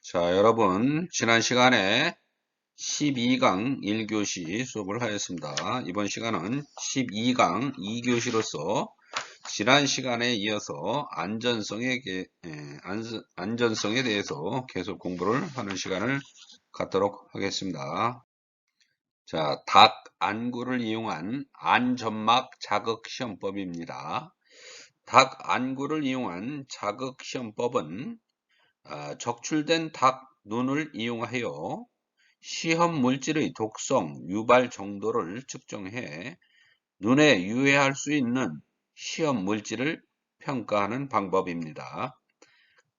자, 여러분, 지난 시간에 12강 1교시 수업을 하였습니다. 이번 시간은 12강 2교시로서 지난 시간에 이어서 안전성에 대해서 계속 공부를 하는 시간을 갖도록 하겠습니다. 자, 닭 안구를 이용한 안점막 자극 시험법입니다. 닭 안구를 이용한 자극 시험법은 적출된 닭 눈을 이용하여 시험 물질의 독성, 유발 정도를 측정해 눈에 유해할 수 있는 시험 물질을 평가하는 방법입니다.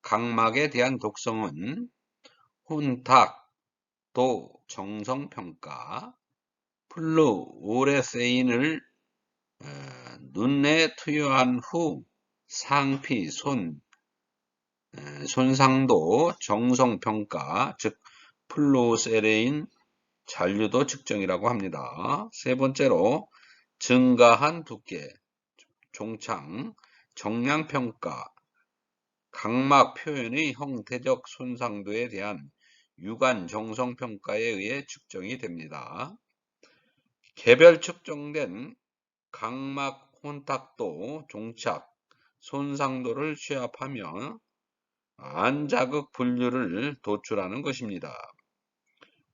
각막에 대한 독성은 혼탁도 정성평가, 플루오레세인을 눈에 투여한 후 상피, 손상도 정성평가, 즉 플루오세레인 잔류도 측정이라고 합니다. 세 번째로 증가한 두께, 종창, 정량평가, 각막 표현의 형태적 손상도에 대한 유관 정성평가에 의해 측정이 됩니다. 개별 측정된 각막 혼탁도, 종착, 손상도를 취합하며 안자극 분류를 도출하는 것입니다.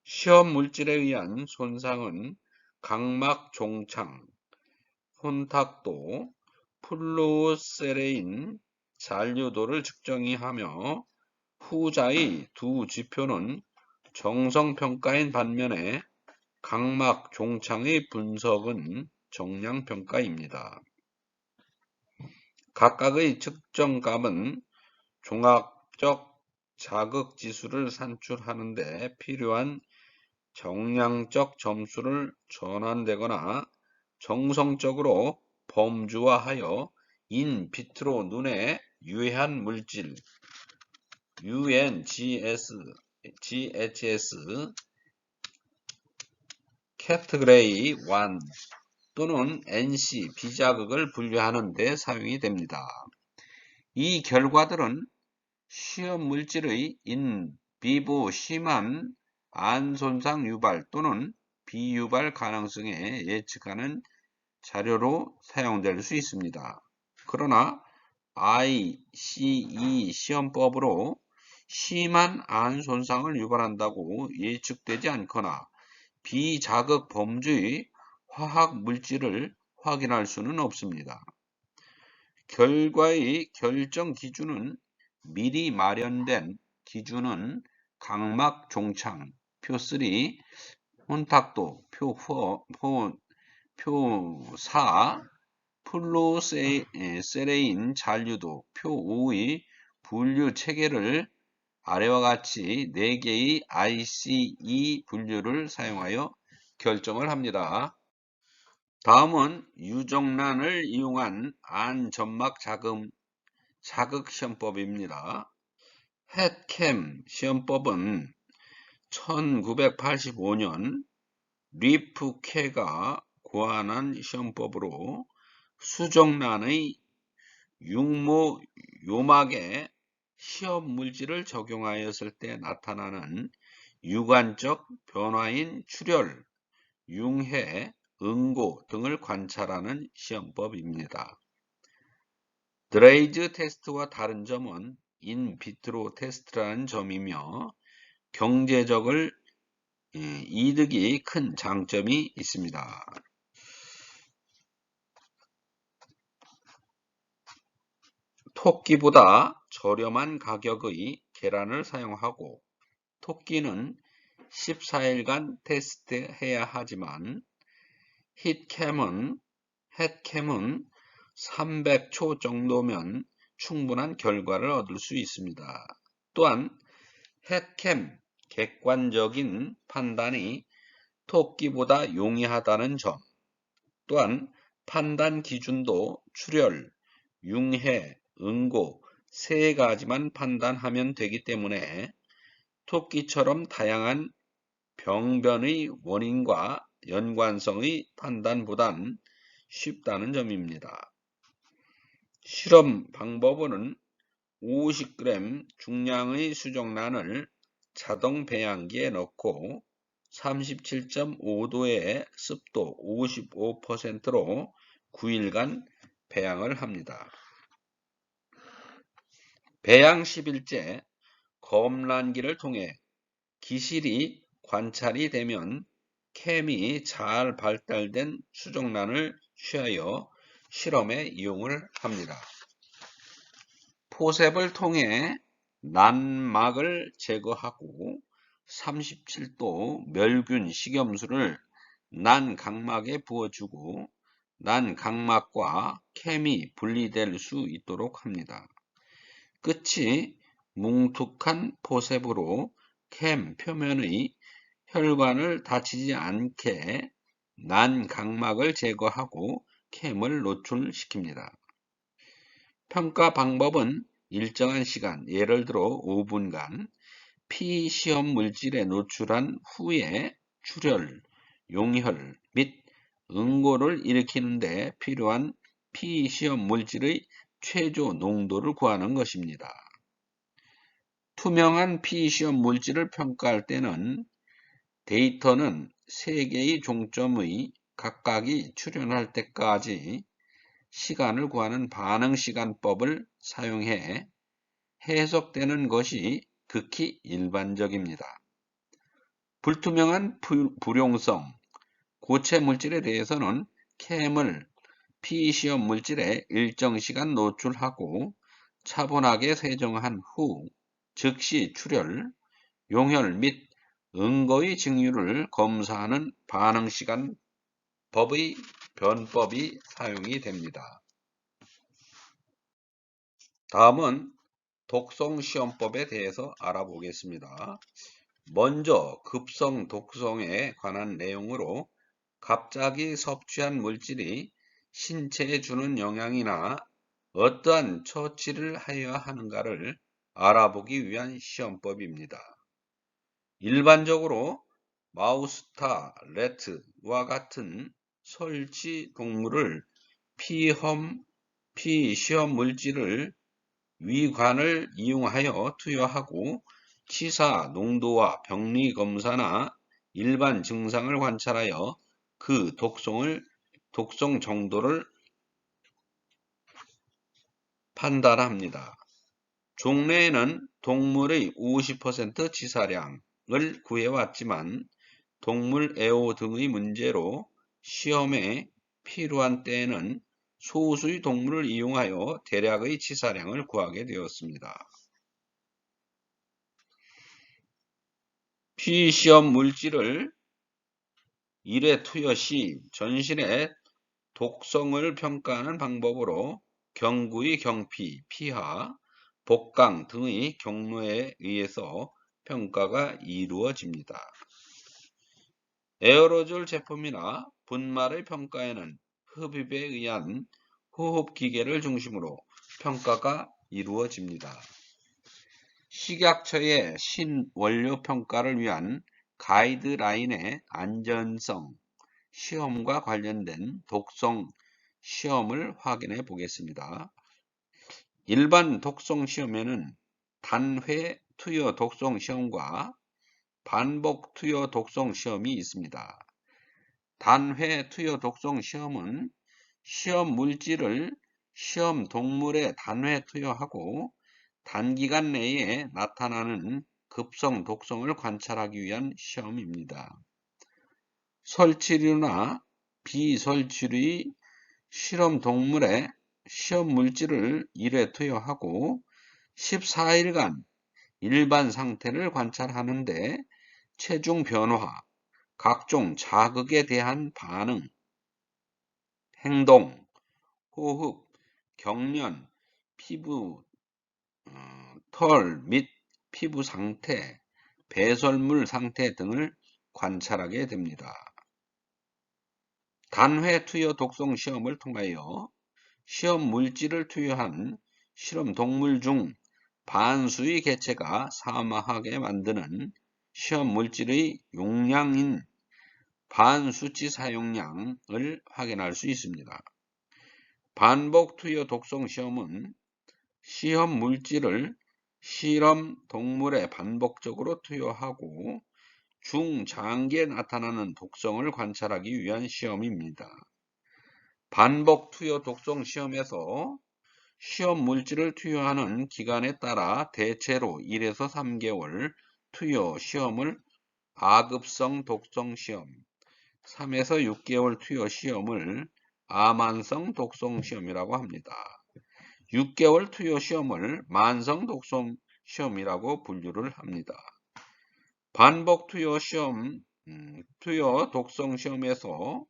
시험 물질에 의한 손상은 각막 종창, 혼탁도, 플루오세레인 잔류도를 측정하며 후자의 두 지표는 정성평가인 반면에 각막 종창의 분석은 정량평가입니다. 각각의 측정값은 종합적 자극지수를 산출하는 데 필요한 정량적 점수를 전환되거나 정성적으로 범주화하여 인비트로 눈에 유해한 물질 UNGS, GHS, 캐트그레이 1 또는 NC, 비자극을 분류하는 데 사용이 됩니다. 이 결과들은 시험 물질의 인비보 심한 안손상 유발 또는 비유발 가능성에 예측하는 자료로 사용될 수 있습니다. 그러나 ICE 시험법으로 심한 안손상을 유발한다고 예측되지 않거나 비자극 범주의 화학 물질을 확인할 수는 없습니다. 결과의 결정 기준은 미리 마련된 기준은 각막 종창, 표 3, 혼탁도, 표 4, 플루오세레인 잔류도, 표 5의 분류 체계를 아래와 같이 4개의 ICE 분류를 사용하여 결정을 합니다. 다음은 유정란을 이용한 안점막 자극 시험법입니다. 햇캠 시험법은 1985년 리프케가 고안한 시험법으로 수정란의 육모 요막에 시험 물질을 적용하였을 때 나타나는 유관적 변화인 출혈, 융해, 응고 등을 관찰하는 시험법입니다. 드레이즈 테스트와 다른 점은 인비트로 테스트라는 점이며 경제적 이득이 큰 장점이 있습니다. 토끼보다 저렴한 가격의 계란을 사용하고 토끼는 14일간 테스트해야 하지만 햇캠은 300초 정도면 충분한 결과를 얻을 수 있습니다. 또한 햇캠 객관적인 판단이 토끼보다 용이하다는 점, 또한 판단 기준도 출혈, 융해, 응고 세 가지만 판단하면 되기 때문에 토끼처럼 다양한 병변의 원인과 연관성의 판단보단 쉽다는 점입니다. 실험 방법은 50g 중량의 수정란을 자동 배양기에 넣고 37.5도의 습도 55%로 9일간 배양을 합니다. 배양 10일째 검란기를 통해 기실이 관찰이 되면 캠이 잘 발달된 수정란을 취하여 실험에 이용을 합니다. 포셉을 통해 난막을 제거하고 37도 멸균 식염수를 난각막에 부어주고 난각막과 캠이 분리될 수 있도록 합니다. 끝이 뭉툭한 포셉으로 캠 표면의 혈관을 다치지 않게 난각막을 제거하고 캠을 노출시킵니다. 평가 방법은 일정한 시간, 예를 들어 5분간 피시험 물질에 노출한 후에 출혈, 용혈 및 응고를 일으키는 데 필요한 피시험 물질의 최저 농도를 구하는 것입니다. 투명한 피시험 물질을 평가할 때는 데이터는 3개의 종점의 각각이 출현할 때까지 시간을 구하는 반응시간법을 사용해 해석되는 것이 극히 일반적입니다. 불투명한 불용성, 고체 물질에 대해서는 캠을 피시험 물질에 일정 시간 노출하고 차분하게 세정한 후 즉시 출혈, 용혈 및 응고의 징후를 검사하는 반응시간 법의 변법이 사용이 됩니다. 다음은 독성시험법에 대해서 알아보겠습니다. 먼저 급성 독성에 관한 내용으로 갑자기 섭취한 물질이 신체에 주는 영향이나 어떠한 처치를 하여야 하는가를 알아보기 위한 시험법입니다. 일반적으로 마우스타, 래트와 같은 설치 동물을 피시험 물질을 위관을 이용하여 투여하고 치사 농도와 병리 검사나 일반 증상을 관찰하여 그 독성 정도를 판단합니다. 종래에는 동물의 50% 치사량을 구해왔지만 동물 애호 등의 문제로 시험에 필요한 때에는 소수의 동물을 이용하여 대략의 치사량을 구하게 되었습니다. 피시험 물질을 1회 투여 시 전신의 독성을 평가하는 방법으로 경구의 경피, 피하, 복강 등의 경로에 의해서 평가가 이루어집니다. 에어로졸 제품이나 분말의 평가에는 흡입에 의한 호흡기계를 중심으로 평가가 이루어집니다. 식약처의 신원료 평가를 위한 가이드라인의 안전성 시험과 관련된 독성 시험을 확인해 보겠습니다. 일반 독성 시험에는 단회 투여 독성 시험과 반복 투여 독성 시험이 있습니다. 단회 투여 독성 시험은 시험 물질을 시험 동물에 단회 투여하고 단기간 내에 나타나는 급성 독성을 관찰하기 위한 시험입니다. 설치류나 비설치류의 실험 동물에 시험 물질을 1회 투여하고 14일간 일반 상태를 관찰하는데 체중 변화, 각종 자극에 대한 반응, 행동, 호흡, 경련, 피부, 털 및 피부 상태, 배설물 상태 등을 관찰하게 됩니다. 단회 투여 독성 시험을 통하여 시험 물질을 투여한 실험 동물 중 반수의 개체가 사망하게 만드는 시험 물질의 용량인 반수치 사용량을 확인할 수 있습니다. 반복 투여 독성 시험은 시험 물질을 실험 동물에 반복적으로 투여하고 중장기에 나타나는 독성을 관찰하기 위한 시험입니다. 반복 투여 독성 시험에서 시험 물질을 투여하는 기간에 따라 대체로 1에서 3개월 투여 시험을 아급성 독성 시험, 3에서 6개월 투여 시험을 아만성 독성 시험이라고 합니다. 6개월 투여 시험을 만성 독성 시험이라고 분류를 합니다. 반복 투여 투여 독성 시험에서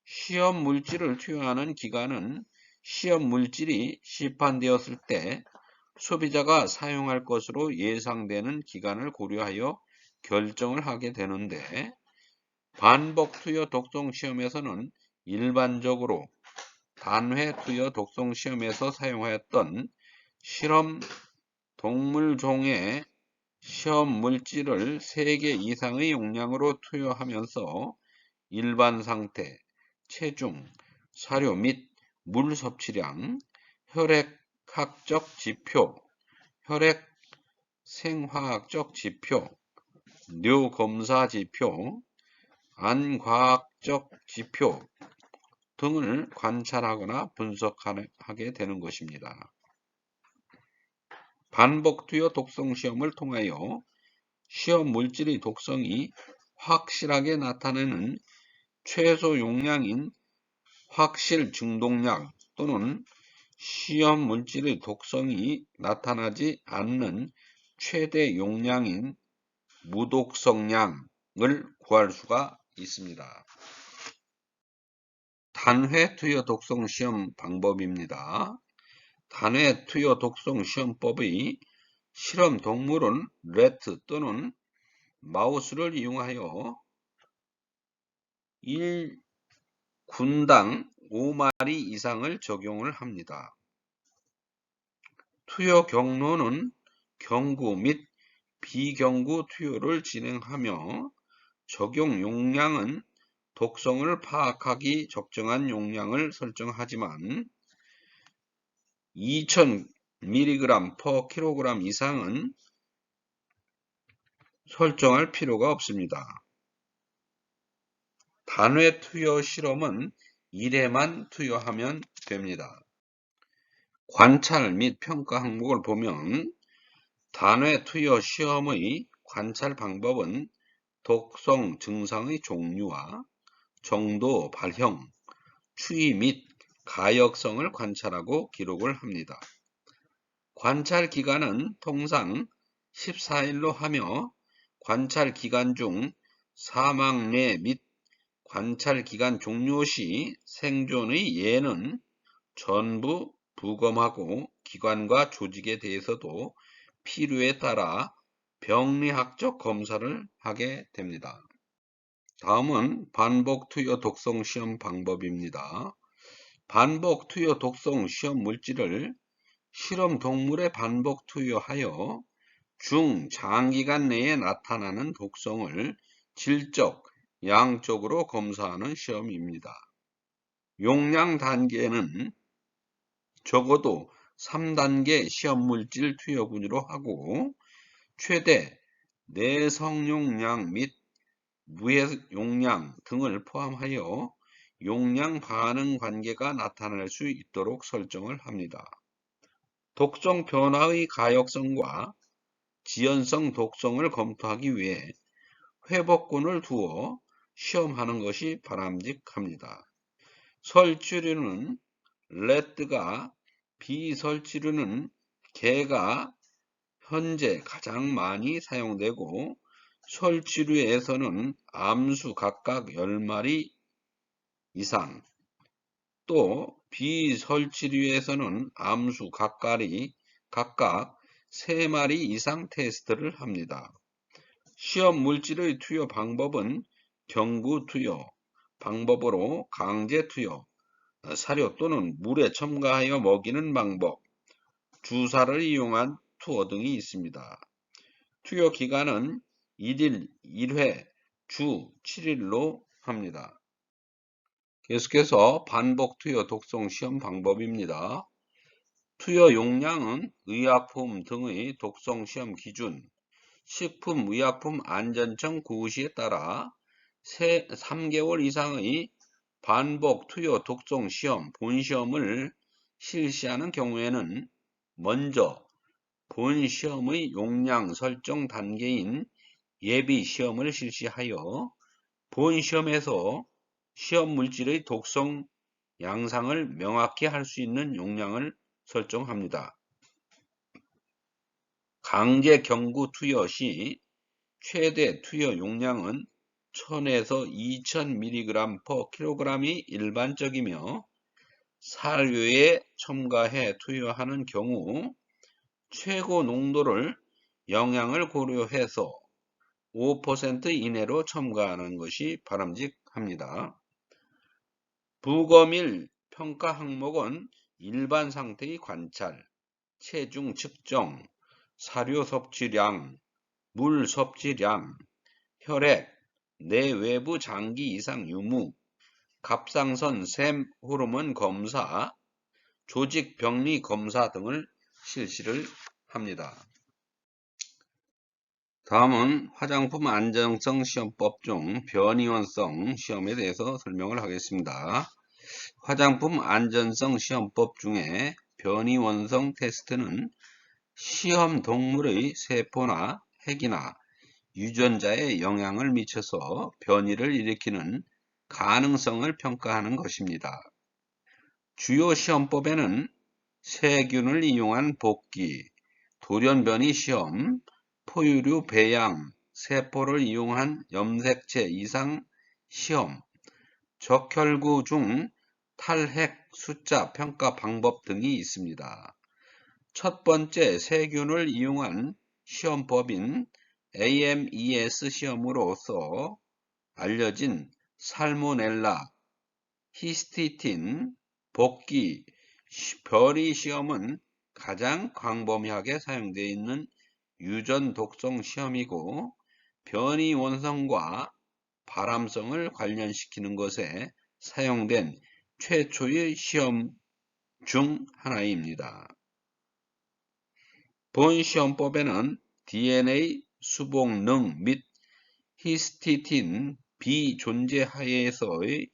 시험 물질을 투여하는 기간은 시험 물질이 시판되었을 때 소비자가 사용할 것으로 예상되는 기간을 고려하여 결정을 하게 되는데, 반복 투여 독성 시험에서는 일반적으로 단회 투여 독성 시험에서 사용하였던 실험 동물종의 시험 물질을 3개 이상의 용량으로 투여하면서 일반 상태, 체중, 사료 및 물 섭취량, 혈액학적 지표, 혈액 생화학적 지표, 뇌 검사 지표, 안과학적 지표 등을 관찰하거나 분석하게 되는 것입니다. 반복 투여 독성 시험을 통하여 시험 물질의 독성이 확실하게 나타내는 최소 용량인 확실 증동량 또는 시험 물질의 독성이 나타나지 않는 최대 용량인 무독성량을 구할 수가 있습니다. 단회 투여 독성 시험 방법입니다. 단회 투여 독성 시험법의 실험 동물은 래트 또는 마우스를 이용하여 1군당 5마리 이상을 적용을 합니다. 투여 경로는 경구 및 비경구 투여를 진행하며 적용 용량은 독성을 파악하기 적정한 용량을 설정하지만 2000mg/kg 이상은 설정할 필요가 없습니다. 단회 투여 실험은 1회만 투여하면 됩니다. 관찰 및 평가 항목을 보면 단회 투여 시험의 관찰 방법은 독성 증상의 종류와 정도, 발형, 추이 및 가역성을 관찰하고 기록을 합니다. 관찰 기간은 통상 14일로 하며 관찰 기간 중 사망례 및 관찰 기간 종료 시 생존의 예는 전부 부검하고 기관과 조직에 대해서도 필요에 따라 병리학적 검사를 하게 됩니다. 다음은 반복 투여 독성 시험 방법입니다. 반복 투여 독성 시험 물질을 실험 동물에 반복 투여하여 중장기간 내에 나타나는 독성을 질적, 양적으로 검사하는 시험입니다. 용량 단계는 적어도 3단계 시험 물질 투여군으로 하고 최대 내성용량 및 무해용량 등을 포함하여 용량 반응 관계가 나타날 수 있도록 설정을 합니다. 독성 변화의 가역성과 지연성 독성을 검토하기 위해 회복군을 두어 시험하는 것이 바람직합니다. 설치류는 래트가, 비설치류는 개가 현재 가장 많이 사용되고 설치류에서는 암수 각각 10마리 이상, 또 비설치류에서는 암수 각각 3마리 이상 테스트를 합니다. 시험 물질의 투여 방법은 경구 투여 방법으로 강제 투여, 사료 또는 물에 첨가하여 먹이는 방법, 주사를 이용한 투여 등이 있습니다. 투여 기간은 1일 1회 주 7일로 합니다. 계속해서 반복 투여 독성 시험 방법입니다. 투여 용량은 의약품 등의 독성 시험 기준, 식품의약품안전청 구시에 따라 3개월 이상의 반복 투여 독성 시험, 본시험을 실시하는 경우에는 먼저 본시험의 용량 설정 단계인 예비시험을 실시하여 본시험에서 시험 물질의 독성 양상을 명확히 할 수 있는 용량을 설정합니다. 강제 경구 투여 시 최대 투여 용량은 1000에서 2000mg/kg이 일반적이며 사료에 첨가해 투여하는 경우 최고 농도를 영양을 고려해서 5% 이내로 첨가하는 것이 바람직합니다. 부검일 평가 항목은 일반 상태의 관찰, 체중 측정, 사료 섭취량, 물 섭취량, 혈액, 내외부 장기 이상 유무, 갑상선 샘 호르몬 검사, 조직 병리 검사 등을 실시를 합니다. 다음은 화장품 안정성 시험법 중 변이원성 시험에 대해서 설명을 하겠습니다. 화장품 안전성 시험법 중에 변이원성 테스트는 시험 동물의 세포나 핵이나 유전자에 영향을 미쳐서 변이를 일으키는 가능성을 평가하는 것입니다. 주요 시험법에는 세균을 이용한 복기, 돌연변이 시험, 포유류 배양, 세포를 이용한 염색체 이상 시험, 적혈구 중 탈핵 숫자 평가 방법 등이 있습니다. 첫 번째 세균을 이용한 시험법인 AMES 시험으로서 알려진 살모넬라, 히스티틴, 복기, 별이 시험은 가장 광범위하게 사용되어 있는 유전 독성 시험이고 변이 원성과 발암성을 관련시키는 것에 사용된 최초의 시험 중 하나입니다. 본 시험법에는 DNA 수복능 및 히스티틴 비존재하에서의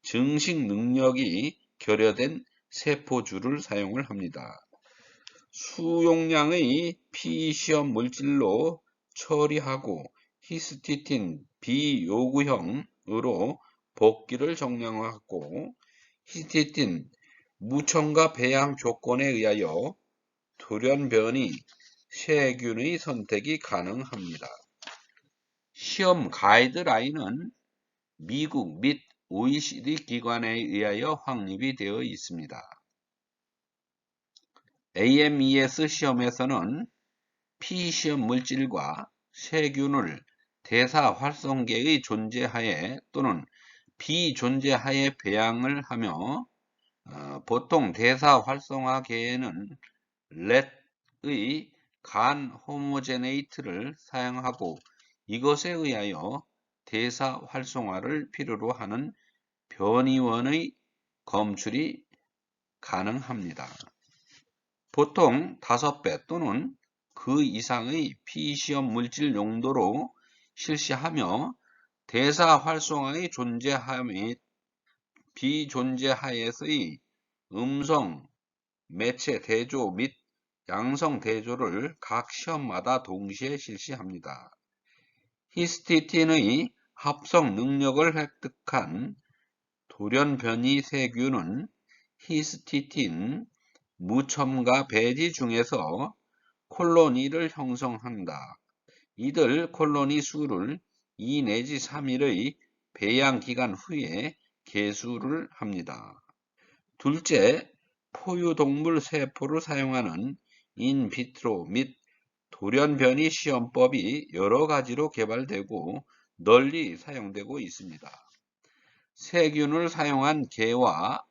증식 능력이 결여된 세포주를 사용을 합니다. 수용량의 피시험 물질로 처리하고 히스티틴 비요구형으로 복기를 정량하고 히스티틴 무첨가 배양 조건에 의하여 돌연변이 세균의 선택이 가능합니다. 시험 가이드라인은 미국 및 OECD 기관에 의하여 확립이 되어 있습니다. AMES 시험에서는 피시험 물질과 세균을 대사 활성계의 존재하에 또는 비존재하에 배양을 하며 보통 대사 활성화계에는 렛의 간 호모제네이트를 사용하고 이것에 의하여 대사 활성화를 필요로 하는 변이원의 검출이 가능합니다. 보통 5배 또는 그 이상의 피시험 물질 용도로 실시하며 대사 활성화의 존재하 및 비존재하에서의 음성 매체 대조 및 양성 대조를 각 시험마다 동시에 실시합니다. 히스티틴의 합성 능력을 획득한 돌연변이 세균은 히스티틴 무첨가 배지 중에서 콜로니를 형성한다. 이들 콜로니 수를 2 내지 3일의 배양 기간 후에 개수를 합니다. 둘째, 포유동물 세포를 사용하는 인비트로 및 돌연변이 시험법이 여러 가지로 개발되고 널리 사용되고 있습니다. 세균을 사용한 개와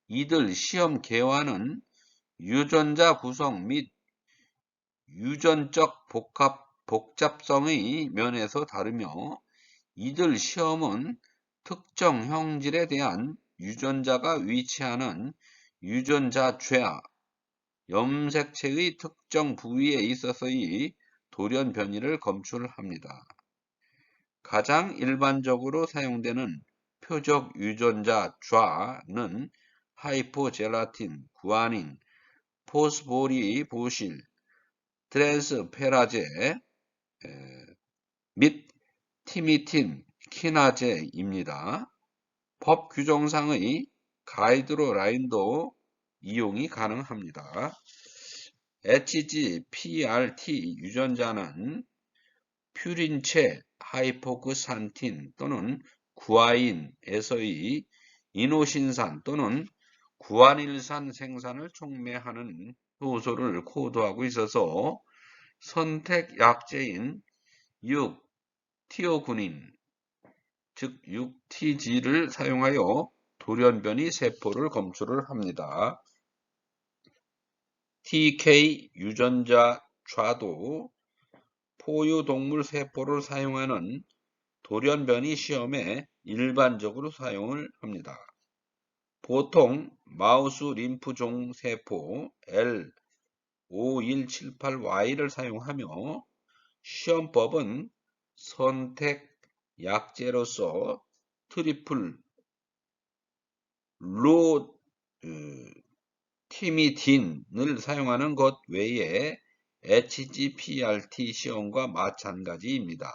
이들 시험 개와는 유전자 구성 및 유전적 복잡성의 면에서 다르며 이들 시험은 특정 형질에 대한 유전자가 위치하는 유전자 죄 염색체의 특정 부위에 있어서의 돌연 변이를 검출합니다. 가장 일반적으로 사용되는 표적 유전자 좌는 하이포젤라틴, 구아닌, 포스포리보실, 트랜스페라제 및 티미틴, 키나제입니다. 법 규정상의 가이드라인도 이용이 가능합니다. HGPRT 유전자는 퓨린체, 하이포크산틴 또는 구아인에서의 이노신산 또는 구아닐산 생산을 촉매하는 효소를 코드하고 있어서 선택 약제인 6-티오구닌, 즉 6TG를 사용하여 돌연변이 세포를 검출을 합니다. TK 유전자 좌도 포유동물 세포를 사용하는 돌연변이 시험에 일반적으로 사용을 합니다. 보통 마우스 림프종 세포 L5178Y를 사용하며 시험법은 선택 약제로서 트리플 로티미딘을 사용하는 것 외에 HGPRT 시험과 마찬가지입니다.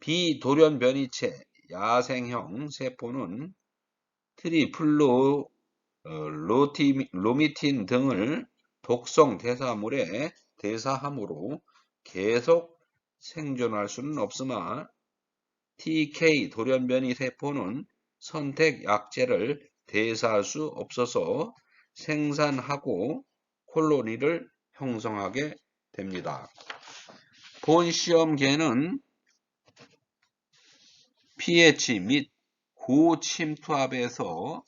비돌연변이체 야생형 세포는 트리플로미틴 등을 독성 대사물에 대사함으로 계속 생존할 수는 없으나 TK 돌연변이 세포는 선택 약제를 대사할 수 없어서 생산하고 콜로니를 형성하게 됩니다. 본 시험계는 pH 및 고침투압에서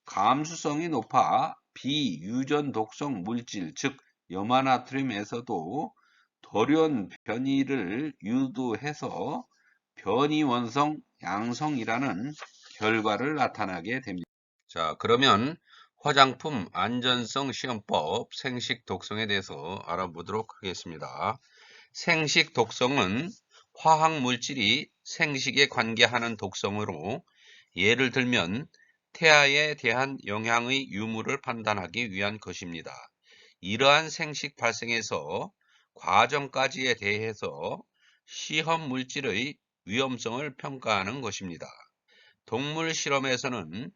감수성이 높아 비유전 독성 물질, 즉 염화나트륨에서도 돌연 변이를 유도해서 변이 원성 양성이라는 결과를 나타나게 됩니다. 자, 그러면 화장품 안전성 시험법 생식 독성에 대해서 알아보도록 하겠습니다. 생식 독성은 화학 물질이 생식에 관계하는 독성으로, 예를 들면 태아에 대한 영향의 유무를 판단하기 위한 것입니다. 이러한 생식 발생에서 과정까지에 대해서 시험 물질의 위험성을 평가하는 것입니다. 동물 실험에서는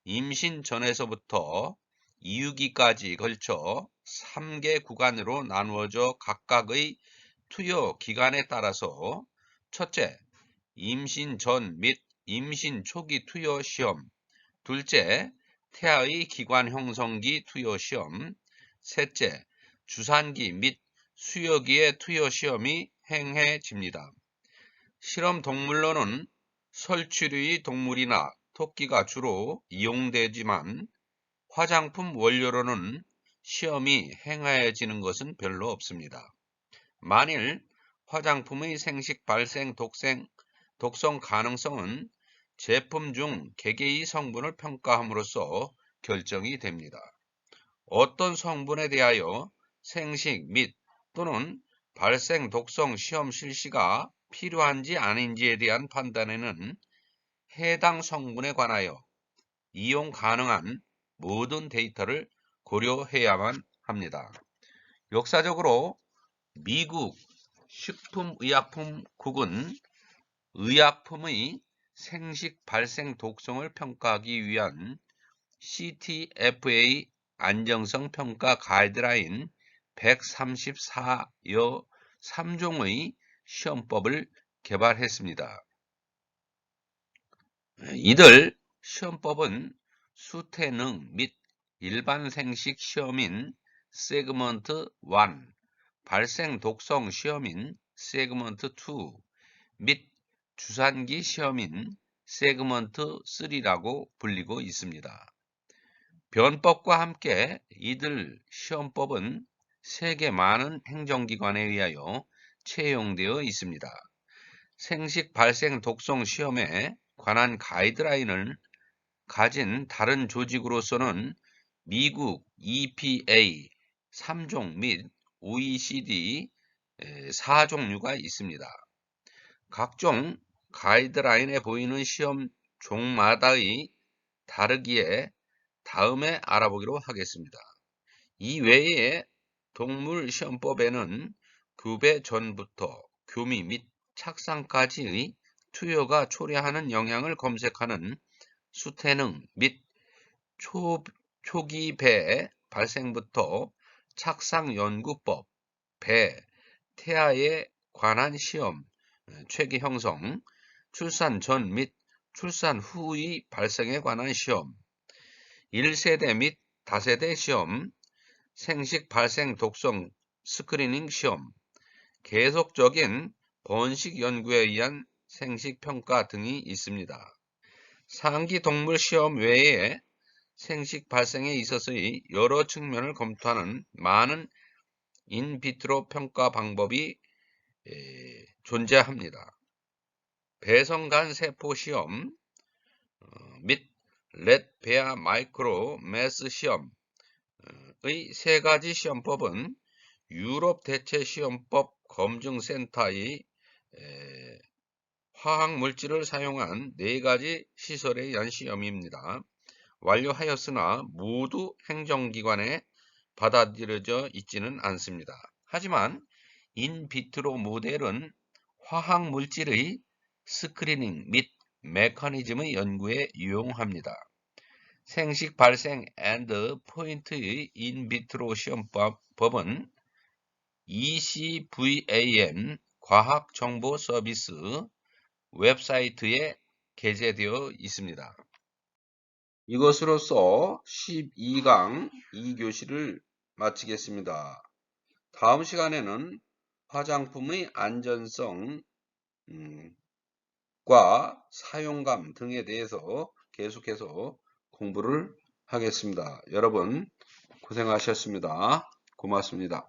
임신 전에서부터 이유기까지 걸쳐 3개 구간으로 나누어져 각각의 투여 기간에 따라서 첫째, 임신 전 및 임신 초기 투여 시험, 둘째, 태아의 기관 형성기 투여 시험, 셋째, 주산기 및 수여기의 투여 시험이 행해집니다. 실험 동물로는 설치류의 동물이나 토끼가 주로 이용되지만 화장품 원료로는 시험이 행하여지는 것은 별로 없습니다. 만일 화장품의 생식 발생 독성 가능성은 제품 중 개개의 성분을 평가함으로써 결정이 됩니다. 어떤 성분에 대하여 생식 및 또는 발생 독성 시험 실시가 필요한지 아닌지에 대한 판단에는 해당 성분에 관하여 이용 가능한 모든 데이터를 고려해야만 합니다. 역사적으로 미국 식품의약품국은 의약품의 생식 발생 독성을 평가하기 위한 CTFA 안정성 평가 가이드라인 134여 3종의 시험법을 개발했습니다. 이들 시험법은 수태능 및 일반 생식 시험인 세그먼트 1, 발생 독성 시험인 세그먼트 2 및 주산기 시험인 세그먼트 3라고 불리고 있습니다. 변법과 함께 이들 시험법은 세계 많은 행정기관에 의하여 채용되어 있습니다. 생식 발생 독성 시험에 관한 가이드라인을 가진 다른 조직으로서는 미국 EPA, 3종 및 OECD 4종류가 있습니다. 각종 가이드라인에 보이는 시험 종마다의 다르기에 다음에 알아보기로 하겠습니다. 이 외에 동물시험법에는 교배 전부터 교미 및 착상까지의 투여가 초래하는 영향을 검색하는 수태능 및 초기 배 발생부터 착상연구법, 배, 태아에 관한 시험, 체계 형성, 출산 전 및 출산 후의 발생에 관한 시험, 1세대 및 다세대 시험, 생식 발생 독성 스크리닝 시험, 계속적인 번식 연구에 의한 생식 평가 등이 있습니다. 상기 동물 시험 외에 생식 발생에 있어서의 여러 측면을 검토하는 많은 인비트로 평가 방법이 존재합니다. 배성간 세포 시험 및 렛베아 마이크로 매스 시험의 세 가지 시험법은 유럽 대체 시험법 검증센터의 화학물질을 사용한 네 가지 시설에 의한 시험입니다. 완료하였으나 모두 행정기관에 받아들여져 있지는 않습니다. 하지만 인비트로 모델은 화학물질의 스크리닝 및 메커니즘의 연구에 유용합니다. 생식 발생 엔드 포인트의 인비트로 시험법은 ECVAM 과학정보 서비스 웹사이트에 게재되어 있습니다. 이것으로써 12강 2교시를 마치겠습니다. 다음 시간에는 화장품의 안전성과 사용감 등에 대해서 계속해서 공부를 하겠습니다. 여러분 고생하셨습니다. 고맙습니다.